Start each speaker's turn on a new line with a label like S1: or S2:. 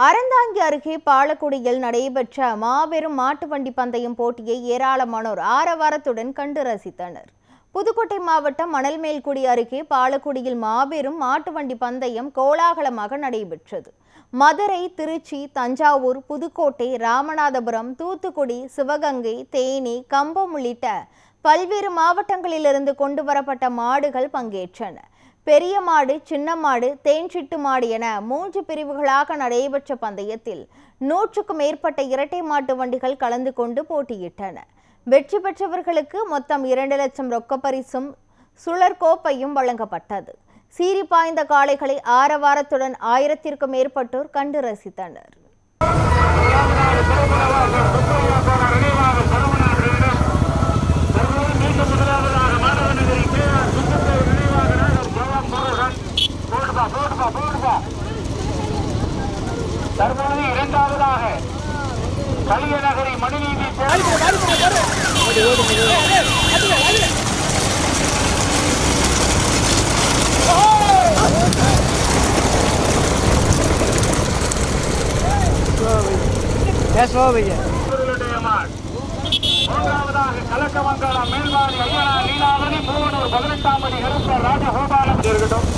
S1: அறந்தாங்கி அருகே பாலக்குடியில் நடைபெற்ற மாபெரும் மாட்டு வண்டி பந்தயம் போட்டியை ஏராளமானோர் ஆரவாரத்துடன் கண்டு ரசித்தனர். புதுக்கோட்டை மாவட்டம் மணல்மேல்குடி அருகே பாலக்குடியில் மாபெரும் மாட்டு வண்டி பந்தயம் கோலாகலமாக நடைபெற்றது. மதுரை, திருச்சி, தஞ்சாவூர், புதுக்கோட்டை, ராமநாதபுரம், தூத்துக்குடி, சிவகங்கை, தேனி, கம்பம் உள்ளிட்ட பல்வேறு மாவட்டங்களிலிருந்து கொண்டு வரப்பட்ட மாடுகள் பங்கேற்றன. பெரிய மாடு, சின்ன மாடு, தேன்சிட்டு மாடு என 3 பிரிவுகளாக நடைபெற்ற பந்தயத்தில் 100க்கும் மேற்பட்ட இரட்டை மாட்டு வண்டிகள் கலந்து கொண்டு போட்டியிட்டன. வெற்றி பெற்றவர்களுக்கு மொத்தம் 2 லட்சம் ரொக்க பரிசும் சுழற்கோப்பையும் வழங்கப்பட்டது. சீறி பாய்ந்த காளைகளை ஆரவாரத்துடன் 1000க்கும் மேற்பட்டோர் கண்டு ரசித்தனர்.
S2: தற்பொழுது இரண்டாவதாக கலியநகரி மணிநீதி மூன்றாவதாக கலக்கமங்கலம் மேல்வாரி ஐயனா லீலாவதி மூவனூர் 18ஆம் படி ராஜகோபாலம் இருக்கட்டும்.